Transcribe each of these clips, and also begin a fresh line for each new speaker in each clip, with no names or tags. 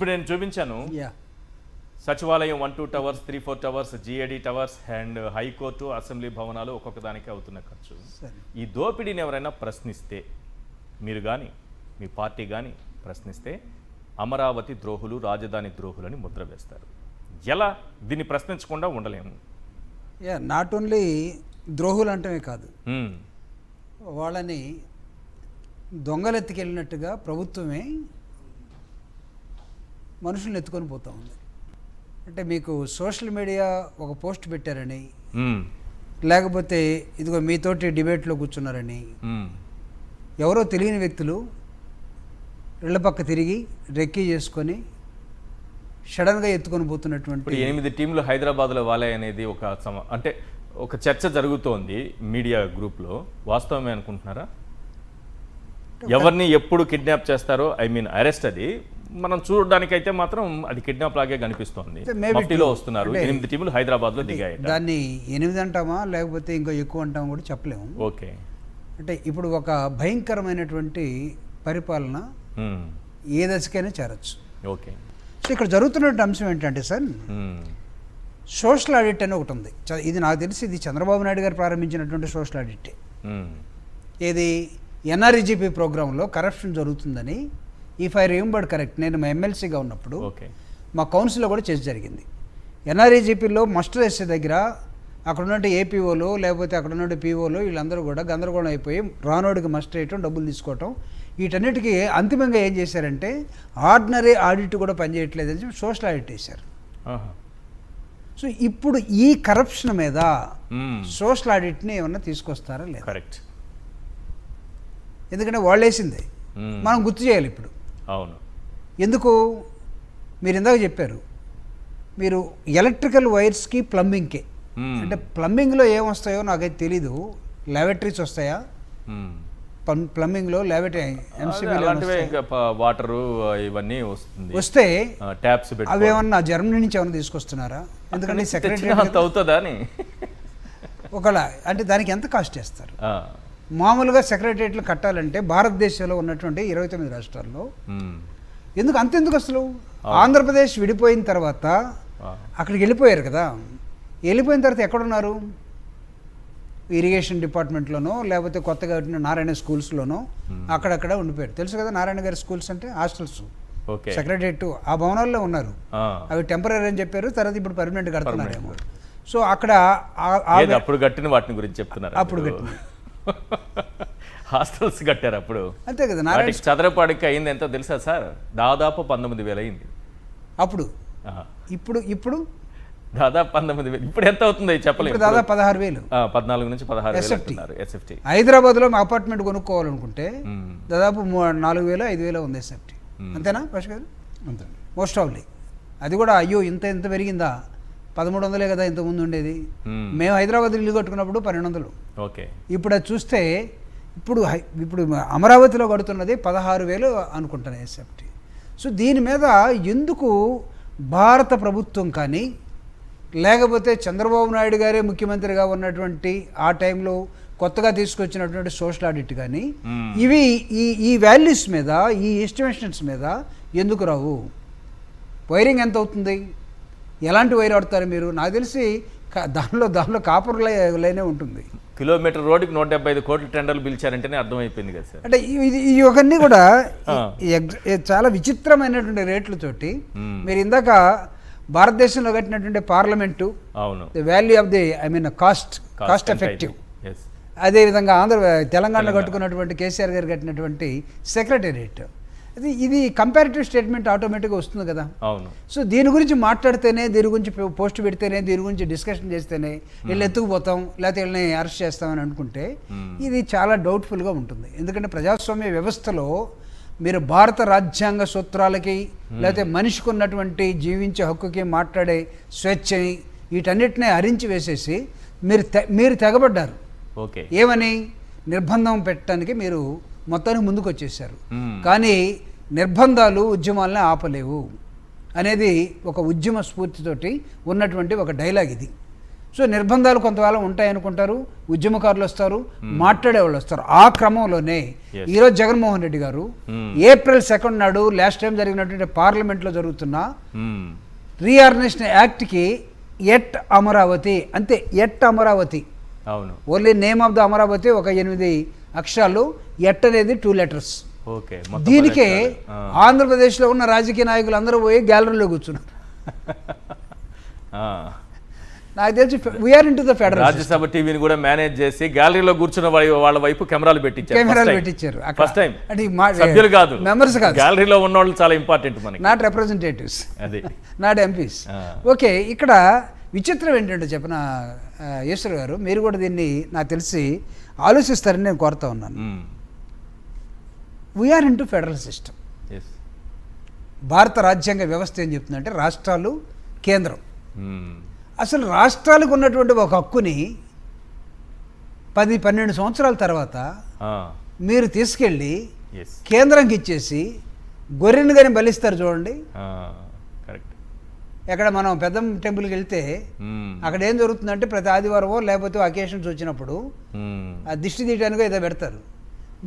ఇప్పుడు నేను చూపించాను సచివాలయం 1-2 towers 3-4 towers GAD towers and high court assembly భవనాలు ఒక్కొక్క దానికి అవుతున్న ఖర్చు. ఈ దోపిడీని ఎవరైనా ప్రశ్నిస్తే మీరు కానీ మీ పార్టీ కానీ ప్రశ్నిస్తే అమరావతి ద్రోహులు రాజధాని ద్రోహులని ముద్ర వేస్తారు. ఎలా దీన్ని ప్రశ్నించకుండా ఉండలేము?
నాట్ ఓన్లీ ద్రోహులు అంటమే కాదు, వాళ్ళని దొంగలెత్తుకెళ్ళినట్టుగా ప్రభుత్వమే మనుషులను ఎత్తుకొని పోతూ ఉంది. అంటే మీకు సోషల్ మీడియా ఒక పోస్ట్ పెట్టారని, లేకపోతే ఇదిగో మీతోటి డిబేట్లో కూర్చున్నారని ఎవరో తెలియని వ్యక్తులు ఇళ్ల పక్క తిరిగి రెక్కీ చేసుకొని సడన్గా ఎత్తుకొని పోతున్నటువంటి
8 టీంలు హైదరాబాద్లో వాలాయి అనేది అంటే ఒక చర్చ జరుగుతోంది మీడియా గ్రూప్లో. వాస్తవమే అనుకుంటున్నారా? ఎవరిని ఎప్పుడు కిడ్నాప్ చేస్తారో అరెస్ట్ అది మనం చూడడానికైతే మాత్రం అది కిడ్నాప్ లాగే కనిపిస్తోంది. మఫ్టీలో వస్తున్నారు 8 టీములు హైదరాబాద్లో దిగాయి.
దాన్ని 8 అంటామా లేకపోతే ఇంకా ఎక్కువ అంటామా కూడా చెప్పలేము.
ఓకే,
అంటే ఇప్పుడు ఒక భయంకరమైనటువంటి పరిపాలన ఏ దశకైనా చేరచ్చు.
ఓకే,
సో ఇక్కడ జరుగుతున్నటువంటి అంశం ఏంటంటే సార్, సోషల్ ఆడిట్ అని ఒకటి ఉంది. ఇది నాకు తెలిసి ఇది చంద్రబాబు నాయుడు గారు ప్రారంభించినటువంటి సోషల్ ఆడిటే. ఏది ఎన్ఆర్ఈజీపీ ప్రోగ్రాంలో కరప్షన్ జరుగుతుందని, ఇఫ్ ఐ రిమెంబర్ కరెక్ట్, నేను మా ఎమ్మెల్సీగా ఉన్నప్పుడు మా కౌన్సిల్లో కూడా చేసి జరిగింది. ఎన్ఆర్ఈజీపీలో మస్టర్ వేసే దగ్గర అక్కడ ఉన్నట్టు ఏపీఓలు లేకపోతే అక్కడ ఉన్నట్టు పీఓలు వీళ్ళందరూ కూడా గందరగోళం అయిపోయి రానోడికి మస్టర్ వేయటం, డబ్బులు తీసుకోవటం, వీటన్నిటికీ అంతిమంగా ఏం చేశారంటే ఆర్డినరీ ఆడిట్ కూడా పనిచేయట్లేదని చెప్పి సోషల్ ఆడిట్ వేశారు. సో ఇప్పుడు ఈ కరప్షన్ మీద సోషల్ ఆడిట్ని ఏమన్నా తీసుకొస్తారా లేదా?
కరెక్ట్.
ఎందుకంటే వాళ్ళు వేసిందే మనం గుర్తు చేయాలి ఇప్పుడు.
అవును.
ఎందుకు? మీరు ఇందాక చెప్పారు, మీరు ఎలక్ట్రికల్ వైర్స్కి ప్లంబింగ్కే, అంటే ప్లంబింగ్లో ఏమొస్తాయో నాకైతే తెలీదు. ల్యాబొరేటరీస్ వస్తాయా ప్లంబింగ్లో?
వాటర్ ఇవన్నీ
వస్తే
ట్యాప్స్
అవి ఏమన్నా జర్మనీ నుంచి ఏమన్నా తీసుకొస్తున్నారా? ఎందుకంటే సెక్రటరీ
అవుతుందా అని
ఒకవేళ అంటే దానికి ఎంత కాస్ట్ చేస్తారు? మామూలుగా సెక్రటరియట్లు కట్టాలంటే భారతదేశంలో ఉన్నటువంటి 29 రాష్ట్రాల్లో అంతెందుకు అసలు ఆంధ్రప్రదేశ్ విడిపోయిన తర్వాత అక్కడికి వెళ్ళిపోయారు కదా. వెళ్ళిపోయిన తర్వాత ఎక్కడున్నారు? ఇరిగేషన్ డిపార్ట్మెంట్లోనో లేకపోతే కొత్తగా కట్టిన నారాయణ స్కూల్స్లోనో అక్కడక్కడ ఉండిపోయారు. తెలుసు కదా నారాయణ గారి స్కూల్స్ అంటే హాస్టల్స్, సెక్రటరియట్ ఆ భవనాల్లో ఉన్నారు. అవి టెంపరీ అని చెప్పారు, తర్వాత ఇప్పుడు పర్మనెంట్ కడుతున్నారేమో. సో అక్కడ
అప్పుడు కట్టిన వాటిని గురించి చెప్తున్నారు.
అప్పుడు కట్టిన
హాస్టల్స్ కట్టారు అప్పుడు,
అంతే కదా. నారాయణ
చదరపాడికి అయింది ఎంతో తెలుసా సార్? దాదాపు 19,000 అయింది అప్పుడు.
ఇప్పుడు
దాదాపు 19,000. ఇప్పుడు ఎంత అవుతుంది చెప్పలేదు.
దాదాపు 16,000,
14 నుంచి 16,000 ఎస్ఎఫ్టీ.
హైదరాబాద్లో అపార్ట్మెంట్ కొనుక్కోవాలనుకుంటే దాదాపు 4,000 5,000 ఉంది ఎస్ఎఫ్టీ. అంతేనా భాష గారు? అంతే మోస్ట్ ఆఫ్లీ. అది కూడా అయ్యో ఇంత పెరిగిందా? 1,300 కదా ఇంతకుముందు ఉండేది. మేము హైదరాబాద్ ఇల్లు కట్టుకున్నప్పుడు 1,200.
ఓకే.
ఇప్పుడు అది చూస్తే ఇప్పుడు అమరావతిలో కడుతున్నది 16,000 అనుకుంటాను ఎస్ఎఫ్టీ. సో దీని మీద ఎందుకు భారత ప్రభుత్వం కానీ లేకపోతే చంద్రబాబు నాయుడు గారే ముఖ్యమంత్రిగా ఉన్నటువంటి ఆ టైంలో కొత్తగా తీసుకొచ్చినటువంటి సోషల్ ఆడిట్ కానీ ఇవి ఈ వాల్యూస్ మీద, ఈ ఎస్టిమేషన్స్ మీద ఎందుకు రావు? వైరింగ్ ఎంత అవుతుంది? ఎలాంటి వైర్ ఆడతారు మీరు? నాకు తెలిసి దానిలో కాపర్ లైనే ఉంటుంది.
కిలోమీటర్ రోడ్డుకి 175 కోట్ల టెండర్లు పిలిచారంటేనే అర్థమైపోయింది కదా సార్.
అంటే ఇవన్నీ కూడా చాలా విచిత్రమైనటువంటి రేట్లతోటి మీరు ఇందాక భారతదేశంలో కట్టినటువంటి పార్లమెంటు,
అవును,
the value of the cost effective. అదేవిధంగా తెలంగాణలో కట్టుకున్నటువంటి కేసీఆర్ గారు కట్టినటువంటి సెక్రటేరియట్, ఇది కంపారిటివ్ స్టేట్మెంట్ ఆటోమేటిక్గా వస్తుంది కదా.
అవును.
సో దీని గురించి మాట్లాడితేనే, దీని గురించి పోస్ట్ పెడితేనే, దీని గురించి డిస్కషన్ చేస్తేనే వీళ్ళు ఎత్తుకుపోతాం లేకపోతే వీళ్ళని అరెస్ట్ చేస్తామని అనుకుంటే ఇది చాలా డౌట్ఫుల్గా ఉంటుంది. ఎందుకంటే ప్రజాస్వామ్య వ్యవస్థలో మీరు భారత రాజ్యాంగ సూత్రాలకి లేకపోతే మనిషికి ఉన్నటువంటి జీవించే హక్కుకి, మాట్లాడే స్వేచ్ఛని, వీటన్నిటినీ హరించి వేసేసి మీరు తెగబడ్డారు.
ఓకే.
ఏమని? నిర్బంధం పెట్టడానికి మీరు మొత్తానికి ముందుకు వచ్చేసారు. కానీ నిర్బంధాలు ఉద్యమాలని ఆపలేవు అనేది ఒక ఉద్యమ స్ఫూర్తితోటి ఉన్నటువంటి ఒక డైలాగ్ ఇది. సో నిర్బంధాలు కొంతకాలం ఉంటాయనుకుంటారు, ఉద్యమకారులు వస్తారు, మాట్లాడే వాళ్ళు వస్తారు. ఆ క్రమంలోనే ఈరోజు జగన్మోహన్ రెడ్డి గారు April 2 నాడు లాస్ట్ టైం జరిగినటువంటి పార్లమెంట్లో జరుగుతున్న రీఆర్గనైజేషన్ యాక్ట్కి ఎట్ అమరావతి, అంతే, ఎట్ అమరావతి,
అవును,
only name of the Amaravati ఒక 8 అక్షరాలు, ఎట్ అనేది 2 letters.
ఓకే,
దీనికే ఆంధ్రప్రదేశ్లో ఉన్న రాజకీయ నాయకులు అందరూ పోయి గ్యాలరీలో కూర్చున్నారు. నాకు తెలిసి we are into the federal
Rajya Sabha టీవీని కూడా మేనేజ్ చేసి గ్యాలరీలో కూర్చున్న వాళ్ళ వైపు కెమెరాలు పెట్టించారు. ఫస్ట్ టైం
అంటే
సభ్యులు కాదు,
మెంబర్స్ కాదు,
గ్యాలరీలో ఉన్న వాళ్ళు చాలా ఇంపార్టెంట్ మనకి,
నాట్ రిప్రజెంటేటివ్స్,
అదే
నాట్ ఎంపీస్. ఓకే, ఇక్కడ విచిత్రం ఏంటంటే చెప్పిన ఈశ్వర్ గారు, మీరు కూడా దీన్ని నాకు తెలిసి ఆలోచిస్తారని నేను కోరుతా ఉన్నాను. We are into federal system. భారత రాజ్యాంగ వ్యవస్థ ఏం చెప్తుందంటే రాష్ట్రాలు, కేంద్రం. అసలు రాష్ట్రాలకు ఉన్నటువంటి ఒక హక్కుని 10-12 సంవత్సరాల తర్వాత మీరు తీసుకెళ్ళి కేంద్రంకి ఇచ్చేసి గొర్రెని కానీ బలిస్తారు చూడండి. ఎక్కడ మనం పెద్ద టెంపుల్కి వెళ్తే అక్కడ ఏం జరుగుతుందంటే ప్రతి ఆదివారమో లేకపోతే అకేషన్స్ వచ్చినప్పుడు ఆ దిష్టి తీయడానికో ఏదో పెడతారు.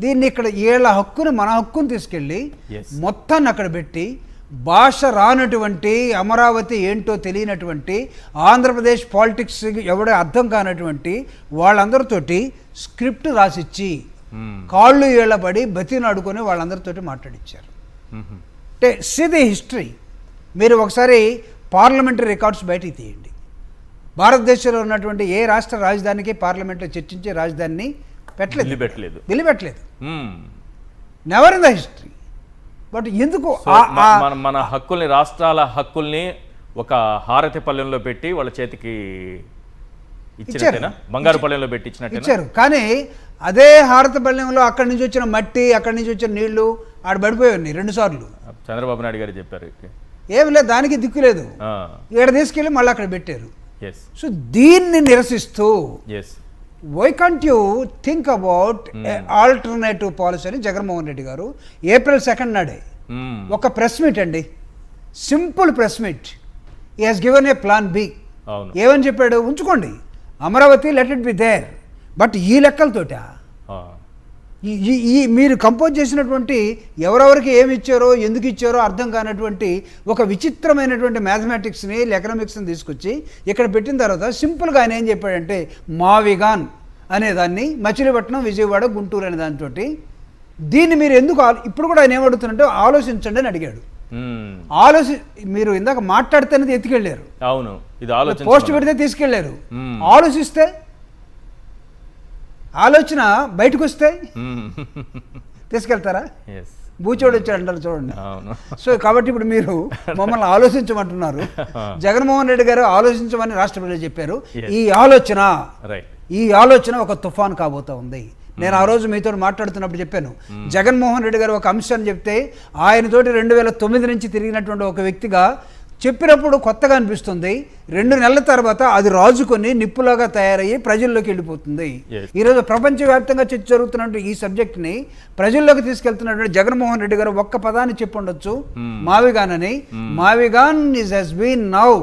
దీన్ని ఇక్కడ ఏళ్ళ హక్కుని, మన హక్కుని తీసుకెళ్ళి మొత్తాన్ని అక్కడ పెట్టి భాష రానటువంటి, అమరావతి ఏంటో తెలియనటువంటి, ఆంధ్రప్రదేశ్ పాలిటిక్స్ ఎవడో అర్థం కానటువంటి వాళ్ళందరితోటి స్క్రిప్ట్ రాసిచ్చి కాళ్ళు ఏళ్ళబడి బతినాడుకొని వాళ్ళందరితోటి మాట్లాడిచ్చారు. అంటే సీ ది హిస్టరీ. మీరు ఒకసారి పార్లమెంటరీ రికార్డ్స్ బయటికి తీయండి. భారతదేశంలో ఉన్నటువంటి ఏ రాష్ట్ర రాజధానికి పార్లమెంట్లో చర్చించే రాజధానిని పెట్టలేదు, బిల్లు పెట్టలేదు, never in the history. But ఎందుకు
మన హక్కుల్ని, రాష్ట్రాల హక్కుల్ని ఒక హారతి పళ్ళెంలో పెట్టి వాళ్ళ చేతికి ఇచ్చినట్టేనా, బంగారు పళ్ళెంలో పెట్టి ఇచ్చారు.
కానీ అదే హారతి పళ్ళెంలో అక్కడి నుంచి వచ్చిన మట్టి, అక్కడి నుంచి వచ్చిన నీళ్లు ఆడ పడిపోయి ఉన్నాయి 2 సార్లు.
చంద్రబాబు నాయుడు గారు చెప్పారు,
ఏమి లేదు, దానికి దిక్కు లేదు, ఇక్కడ తీసుకెళ్ళి మళ్ళీ అక్కడ పెట్టారు. సో దీన్ని నిరసిస్తూ why can't you think about alternative policy అని జగన్మోహన్ రెడ్డి గారు April 2 నాడే ఒక ప్రెస్ మీట్ అండి, simple press meet, he has given a plan B. ఏమని చెప్పాడు? ఉంచుకోండి Amaravati, let it be there. But ఈ లెక్కలతోట ఈ మీరు కంపోజ్ చేసినటువంటి ఎవరెవరికి ఏమి ఇచ్చారో, ఎందుకు ఇచ్చారో అర్థం కానటువంటి ఒక విచిత్రమైనటువంటి మ్యాథమెటిక్స్ని, ఎకనామిక్స్ని తీసుకొచ్చి ఇక్కడ పెట్టిన తర్వాత సింపుల్గా ఆయన ఏం చెప్పాడంటే మావిగాన్ అనేదాన్ని మచిలీపట్నం, విజయవాడ, గుంటూరు అనే దాంతో దీన్ని మీరు ఎందుకు ఇప్పుడు కూడా ఆయన ఏమడుగుతున్నట్టే ఆలోచించండి అని అడిగాడు. మీరు ఇందాక మాట్లాడితేనే ఎత్తుకెళ్ళారు,
అవును, ఇది
పోస్ట్ పెడితే తీసుకెళ్లారు. ఆలోచిస్తే ఆలోచన బయటకు వస్తే తీసుకెళ్తారా? బూచోడు వచ్చాడు అంటారు చూడండి. సో కాబట్టి ఇప్పుడు మీరు మమ్మల్ని ఆలోచించమంటున్నారు. జగన్మోహన్ రెడ్డి గారు ఆలోచించమని రాష్ట్ర ప్రజలు చెప్పారు. ఈ ఆలోచన ఒక తుఫాన్ కాబోతా ఉంది. నేను ఆ రోజు మీతో మాట్లాడుతున్నప్పుడు చెప్పాను, జగన్మోహన్ రెడ్డి గారు ఒక అంశాన్ని చెప్తే ఆయనతోటి 2009 నుంచి తిరిగినటువంటి ఒక వ్యక్తిగా చెప్పినప్పుడు కొత్తగా అనిపిస్తుంది. 2 నెలల తర్వాత అది రాజుకొని నిప్పులాగా తయారయ్యి ప్రజల్లోకి వెళ్ళిపోతుంది. ఈరోజు ప్రపంచవ్యాప్తంగా చర్చ జరుగుతున్నట్టు ఈ సబ్జెక్ట్ని ప్రజల్లోకి తీసుకెళ్తున్నటువంటి జగన్మోహన్ రెడ్డి గారు ఒక్క పదాన్ని చెప్పి ఉండొచ్చు, మావిగాన్ అని. మావిగాన్ has been now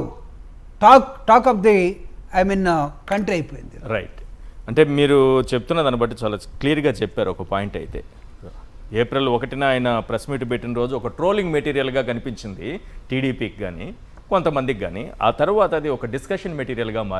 talk of the country అయిపోయింది.
రైట్. అంటే మీరు చెప్తున్న దాన్ని బట్టి చాలా క్లియర్గా చెప్పారు ఒక పాయింట్. అయితే April 1 ఆయన ప్రెస్ మీట్ పెట్టిన రోజు ఒక ట్రోలింగ్ మెటీరియల్గా కనిపించింది టీడీపీకి కానీ కొంతమందికి కానీ. ఆ తర్వాత అది ఒక డిస్కషన్ మెటీరియల్గా మారింది.